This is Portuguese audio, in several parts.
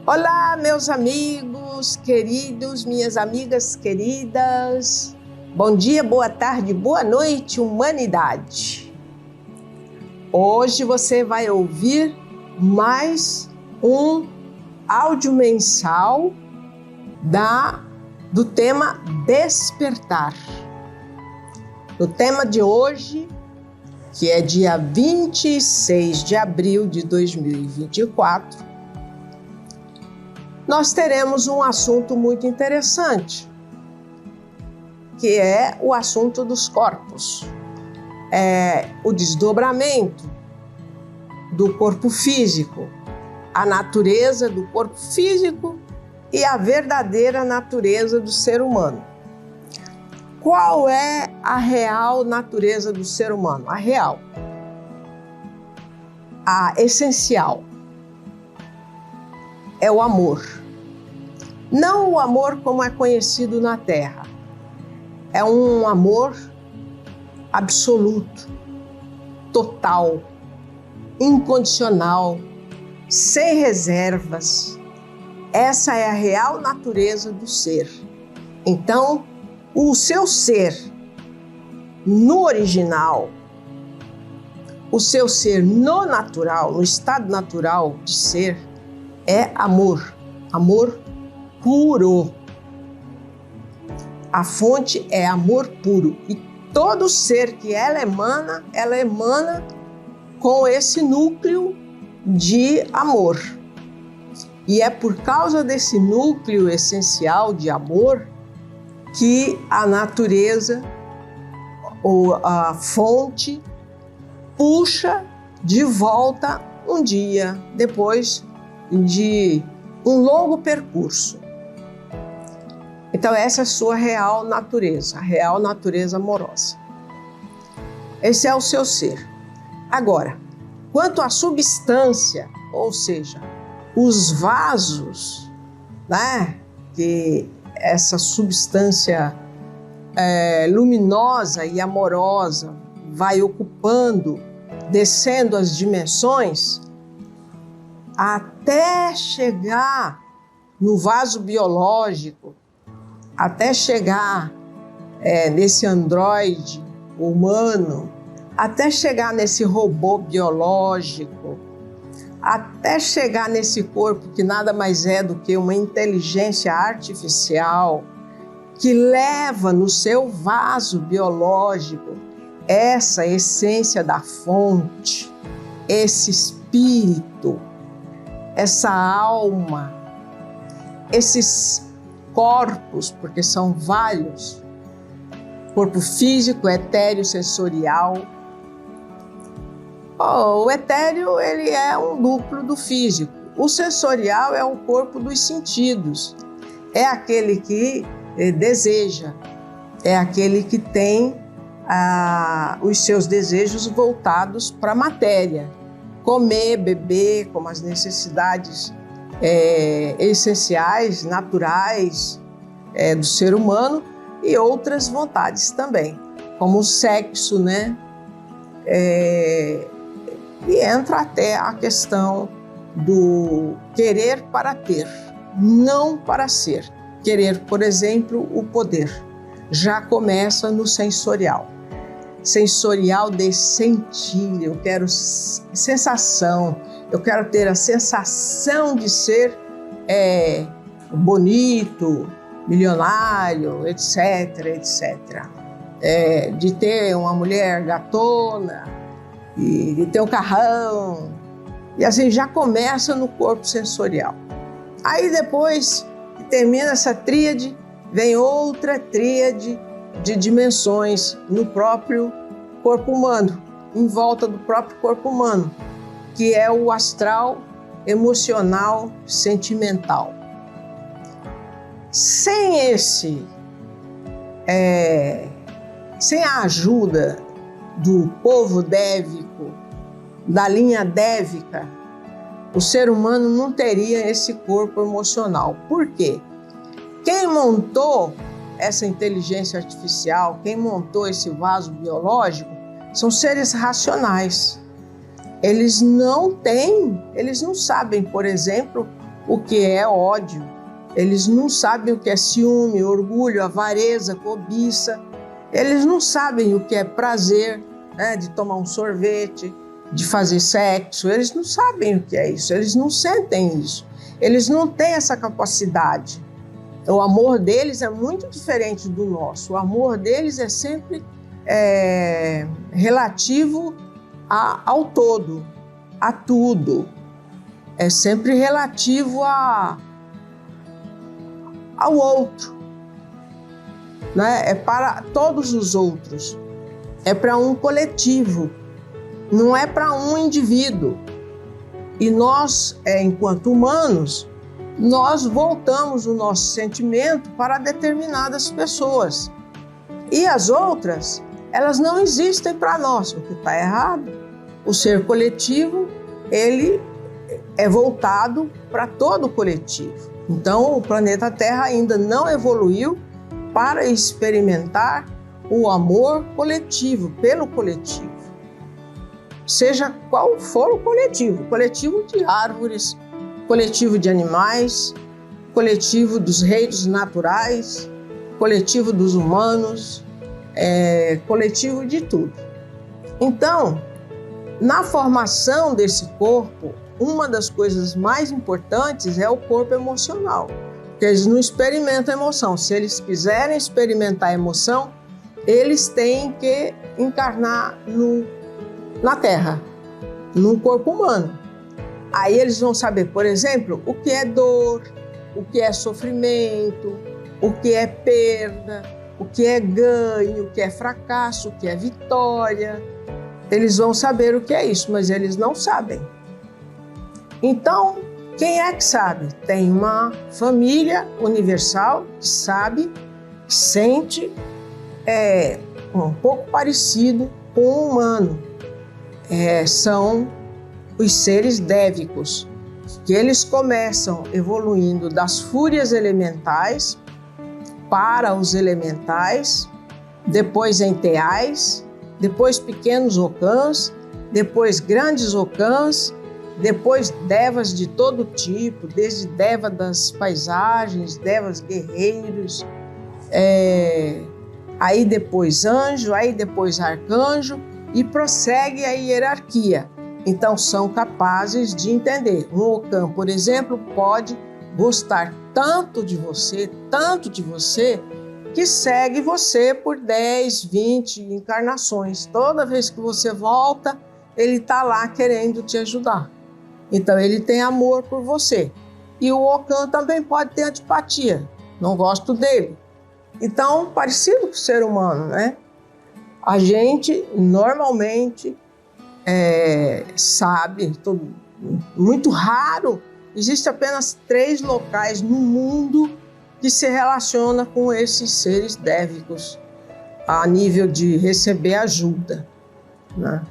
Olá, meus amigos queridos, minhas amigas queridas. Bom dia, boa tarde, boa noite, humanidade. Hoje você vai ouvir mais um áudio mensal do tema Despertar. O tema de hoje, que é dia 26 de abril de 2024, nós teremos um assunto muito interessante, que é o assunto dos corpos. O desdobramento do corpo físico, a natureza do corpo físico e a verdadeira natureza do ser humano. Qual é a real natureza do ser humano? A real, a essencial, é o amor. Não o amor como é conhecido na Terra. É um amor absoluto, total, incondicional, sem reservas. Essa é a real natureza do ser. Então, o seu ser no original, o seu ser no natural, no estado natural de ser, é amor, amor puro. A fonte é amor puro. E todo ser que ela emana com esse núcleo de amor. E é por causa desse núcleo essencial de amor que a natureza, ou a fonte, puxa de volta um dia depois de um longo percurso. Então essa é a sua real natureza, a real natureza amorosa. Esse é o seu ser. Agora, quanto à substância, ou seja, os vasos, né, que essa substância luminosa e amorosa vai ocupando, descendo as dimensões, até chegar no vaso biológico, até chegar nesse androide humano, até chegar nesse robô biológico, até chegar nesse corpo que nada mais é do que uma inteligência artificial que leva no seu vaso biológico essa essência da fonte, esse espírito, essa alma, esses corpos, porque são vários, corpo físico, etéreo, sensorial. O etéreo, ele é um duplo do físico. O sensorial é o corpo dos sentidos. É aquele que deseja, é aquele que tem os seus desejos voltados para a matéria. Comer, beber, como as necessidades essenciais, naturais do ser humano, e outras vontades também, como o sexo, né? E entra até a questão do querer para ter, não para ser. Querer, por exemplo, o poder, já começa no sensorial. Sensorial de sentir, eu quero sensação, eu quero ter a sensação de ser bonito, milionário, etc, etc. De ter uma mulher gatona, e de ter um carrão, e assim já começa no corpo sensorial. Aí depois que termina essa tríade, vem outra tríade de dimensões no próprio corpo humano, em volta do próprio corpo humano, que é o astral, emocional, sentimental. Sem a ajuda do povo dévico, da linha dévica, o ser humano não teria esse corpo emocional. Por quê? Quem montou essa inteligência artificial, quem montou esse vaso biológico, são seres racionais. Eles não sabem, por exemplo, o que é ódio, eles não sabem o que é ciúme, orgulho, avareza, cobiça, eles não sabem o que é prazer, né, de tomar um sorvete, de fazer sexo, eles não sabem o que é isso, eles não sentem isso, eles não têm essa capacidade. O amor deles é muito diferente do nosso, o amor deles é sempre relativo ao todo, a tudo, é sempre relativo ao outro, né? É para todos os outros, é para um coletivo, não é para um indivíduo. E nós, enquanto humanos, nós voltamos o nosso sentimento para determinadas pessoas. E as outras, elas não existem para nós, o que está errado. O ser coletivo, ele é voltado para todo o coletivo. Então, o planeta Terra ainda não evoluiu para experimentar o amor coletivo, pelo coletivo. Seja qual for o coletivo de árvores, coletivo de animais, coletivo dos reinos naturais, coletivo dos humanos, coletivo de tudo. Então, na formação desse corpo, uma das coisas mais importantes é o corpo emocional, porque eles não experimentam emoção. Se eles quiserem experimentar emoção, eles têm que encarnar na Terra, num corpo humano. Aí eles vão saber, por exemplo, o que é dor, o que é sofrimento, o que é perda, o que é ganho, o que é fracasso, o que é vitória. Eles vão saber o que é isso, mas eles não sabem. Então, quem é que sabe? Tem uma família universal que sabe, que sente, um pouco parecido com o humano. São os seres dévicos, que eles começam evoluindo das fúrias elementais para os elementais, depois enteais, depois pequenos ocãs, depois grandes ocãs, depois devas de todo tipo, desde deva das paisagens, devas guerreiros, aí depois anjo, aí depois arcanjo, e prossegue a hierarquia. Então são capazes de entender. Um ocã, por exemplo, pode gostar tanto de você, que segue você por 10, 20 encarnações. Toda vez que você volta, ele está lá querendo te ajudar. Então ele tem amor por você. E o ocã também pode ter antipatia. Não gosto dele. Então, parecido com o ser humano, né? A gente normalmente sabe, muito raro, existe apenas 3 locais no mundo que se relaciona com esses seres dévicos a nível de receber ajuda, né?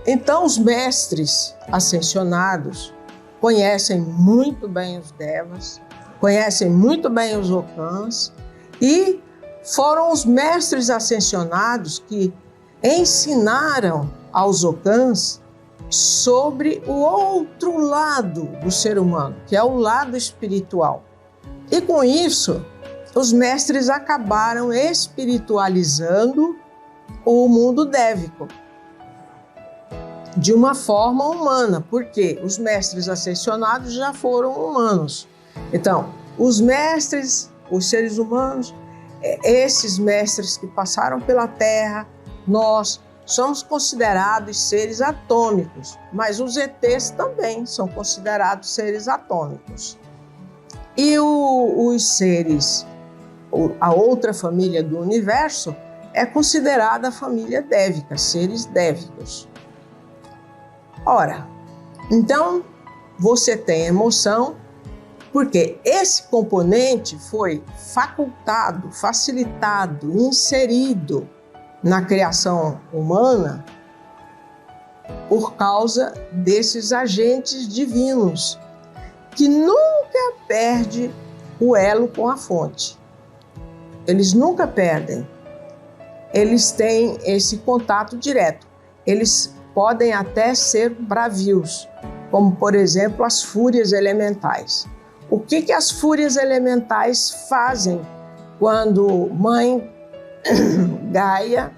Então os mestres ascensionados conhecem muito bem os devas, conhecem muito bem os ocãs, e foram os mestres ascensionados que ensinaram aos ocãs sobre o outro lado do ser humano, que é o lado espiritual. E com isso, os mestres acabaram espiritualizando o mundo dévico de uma forma humana, porque os mestres ascensionados já foram humanos. Então, os mestres, os seres humanos, esses mestres que passaram pela Terra, nós somos considerados seres atômicos, mas os ETs também são considerados seres atômicos. E os seres, a outra família do universo, é considerada a família dévica, seres dévicos. Ora, então você tem emoção, porque esse componente foi facultado, facilitado, inserido na criação humana por causa desses agentes divinos, que nunca perdem o elo com a fonte. Eles nunca perdem. Eles têm esse contato direto. Eles podem até ser bravios, como, por exemplo, as fúrias elementais. O que as fúrias elementais fazem quando Mãe Gaia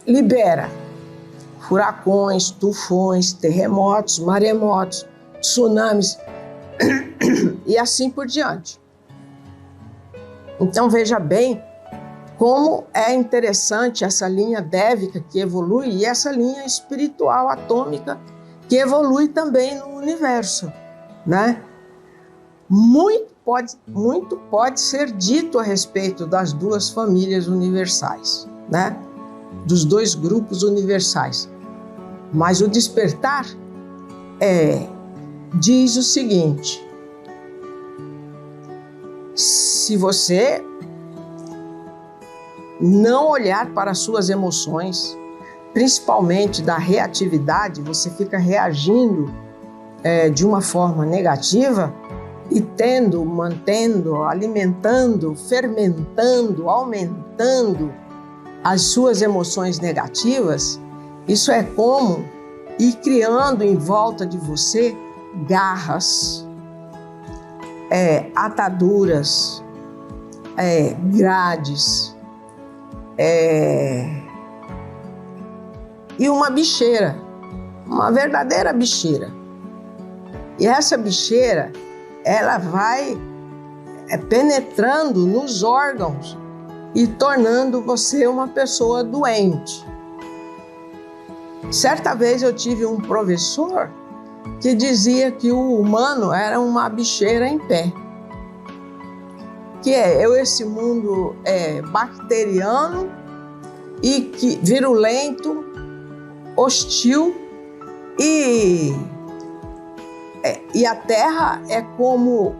libera furacões, tufões, terremotos, maremotos, tsunamis e assim por diante? Então veja bem como é interessante essa linha dévica que evolui e essa linha espiritual atômica que evolui também no universo, né? Muito pode ser dito a respeito das duas famílias universais, né? Dos dois grupos universais. Mas o despertar diz o seguinte: se você não olhar para as suas emoções, principalmente da reatividade, você fica reagindo de uma forma negativa e mantendo, alimentando, fermentando, aumentando as suas emoções negativas, isso é como ir criando em volta de você garras, ataduras, grades, e uma bicheira, uma verdadeira bicheira. E essa bicheira, ela vai penetrando nos órgãos e tornando você uma pessoa doente. Certa vez eu tive um professor que dizia que o humano era uma bicheira em pé. Que esse mundo bacteriano e virulento, hostil, e a Terra é como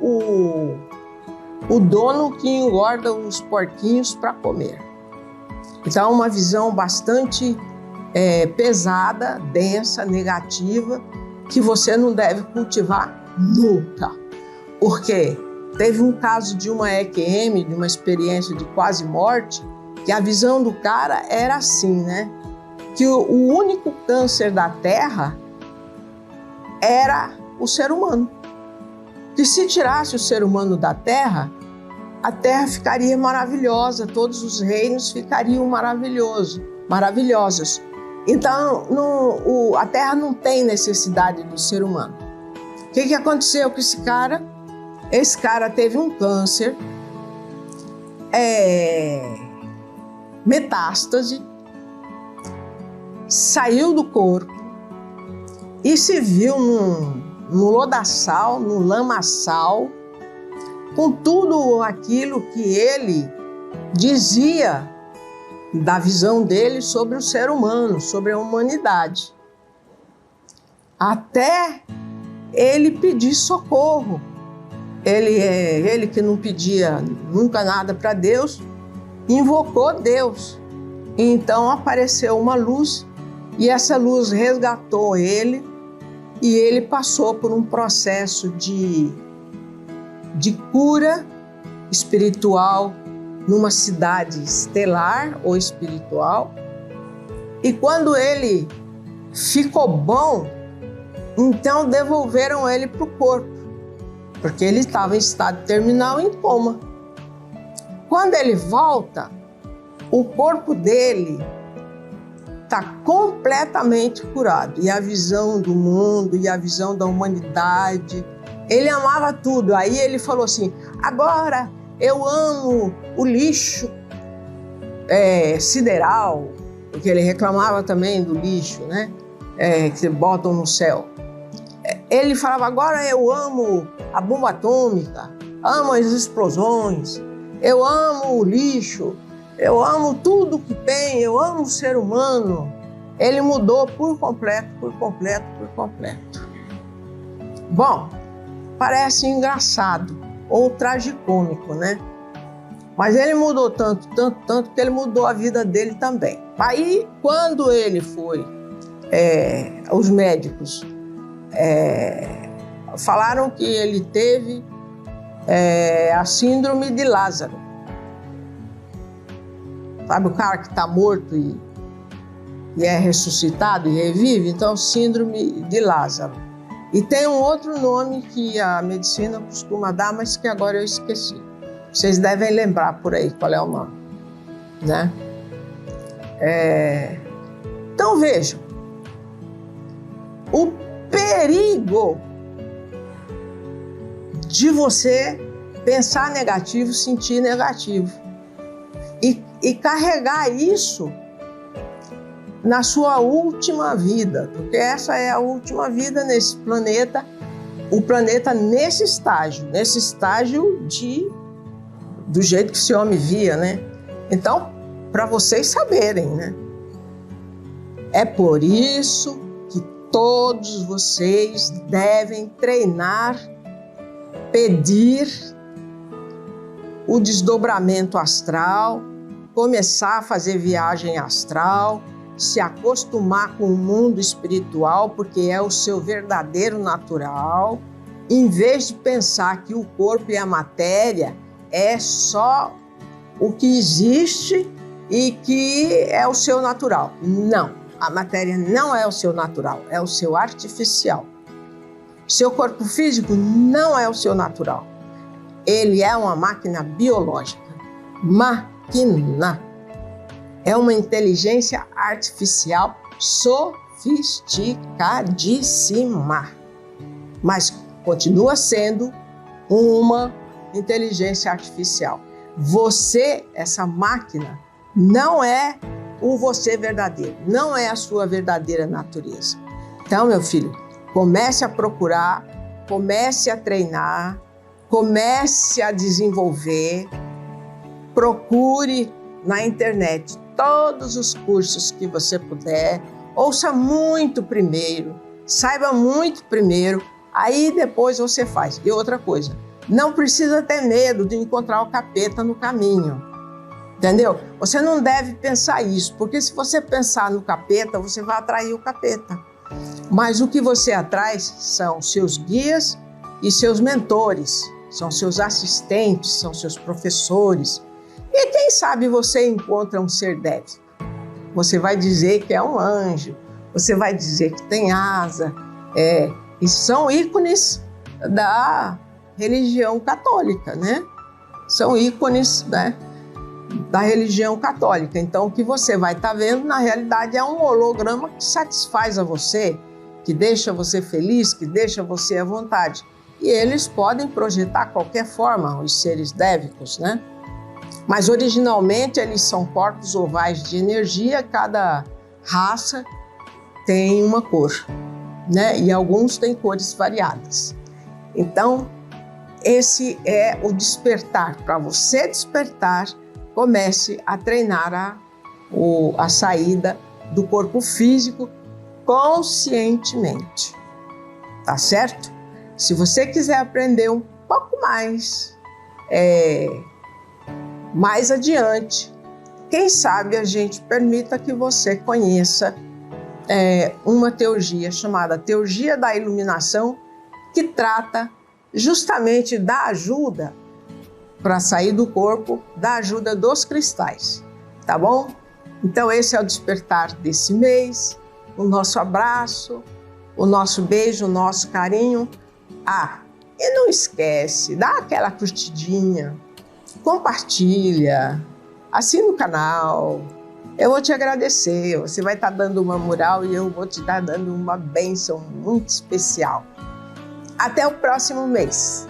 o dono que engorda os porquinhos para comer. Então, uma visão bastante pesada, densa, negativa, que você não deve cultivar nunca. Porque teve um caso de uma EQM, de uma experiência de quase morte, que a visão do cara era assim, né? Que o único câncer da Terra era o ser humano. Que se tirasse o ser humano da Terra, a Terra ficaria maravilhosa, todos os reinos ficariam maravilhosos. Então, a Terra não tem necessidade do ser humano. O que aconteceu com esse cara? Esse cara teve um câncer, metástase, saiu do corpo e se viu no lodaçal, no lamaçal, com tudo aquilo que ele dizia da visão dele sobre o ser humano, sobre a humanidade. Até ele pedir socorro. Ele que não pedia nunca nada para Deus, invocou Deus. Então apareceu uma luz e essa luz resgatou ele e ele passou por um processo de cura espiritual numa cidade estelar ou espiritual. E quando ele ficou bom, então devolveram ele para o corpo, porque ele estava em estado terminal, em coma. Quando ele volta, o corpo dele está completamente curado. E a visão do mundo, e a visão da humanidade, ele amava tudo. Aí ele falou assim: agora eu amo o lixo sideral, porque ele reclamava também do lixo, né? Que botam no céu. Ele falava: agora eu amo a bomba atômica, amo as explosões, eu amo o lixo, eu amo tudo que tem, eu amo o ser humano. Ele mudou por completo. Bom, parece engraçado ou tragicômico, né? Mas ele mudou tanto que ele mudou a vida dele também. Aí, quando ele foi, os médicos falaram que ele teve a síndrome de Lázaro. Sabe o cara que está morto e é ressuscitado e revive? Então, síndrome de Lázaro. E tem um outro nome que a medicina costuma dar, mas que agora eu esqueci. Vocês devem lembrar por aí qual é o nome, né? Então vejam, o perigo de você pensar negativo, sentir negativo e carregar isso na sua última vida, porque essa é a última vida nesse planeta, o planeta nesse estágio do jeito que esse homem via, né? Então, para vocês saberem, né? É por isso que todos vocês devem treinar, pedir o desdobramento astral, começar a fazer viagem astral, se acostumar com o mundo espiritual, porque é o seu verdadeiro natural, em vez de pensar que o corpo e a matéria é só o que existe e que é o seu natural. Não, a matéria não é o seu natural, é o seu artificial. Seu corpo físico não é o seu natural. Ele é uma máquina biológica. Máquina. É uma inteligência artificial sofisticadíssima. Mas continua sendo uma inteligência artificial. Você, essa máquina, não é o você verdadeiro, não é a sua verdadeira natureza. Então, meu filho, comece a procurar, comece a treinar, comece a desenvolver, procure na internet todos os cursos que você puder, ouça muito primeiro, saiba muito primeiro, aí depois você faz. E outra coisa, não precisa ter medo de encontrar o capeta no caminho, entendeu? Você não deve pensar isso, porque se você pensar no capeta, você vai atrair o capeta. Mas o que você atrai são seus guias e seus mentores, são seus assistentes, são seus professores. E quem sabe você encontra um ser dévico. Você vai dizer que é um anjo, você vai dizer que tem asa. E são ícones da religião católica, né? São ícones, né, da religião católica. Então, o que você vai estar vendo, na realidade, é um holograma que satisfaz a você, que deixa você feliz, que deixa você à vontade. E eles podem projetar qualquer forma, os seres dévicos, né? Mas originalmente eles são corpos ovais de energia, cada raça tem uma cor, né? E alguns têm cores variadas. Então, esse é o despertar. Para você despertar, comece a treinar a saída do corpo físico conscientemente, tá certo? Se você quiser aprender um pouco mais adiante, quem sabe a gente permita que você conheça uma teurgia chamada Teurgia da Iluminação, que trata justamente da ajuda para sair do corpo, da ajuda dos cristais, tá bom? Então esse é o despertar desse mês, o nosso abraço, o nosso beijo, o nosso carinho. E não esquece, dá aquela curtidinha, compartilha, assina o canal. Eu vou te agradecer, você vai estar dando uma moral e eu vou te estar dando uma bênção muito especial. Até o próximo mês.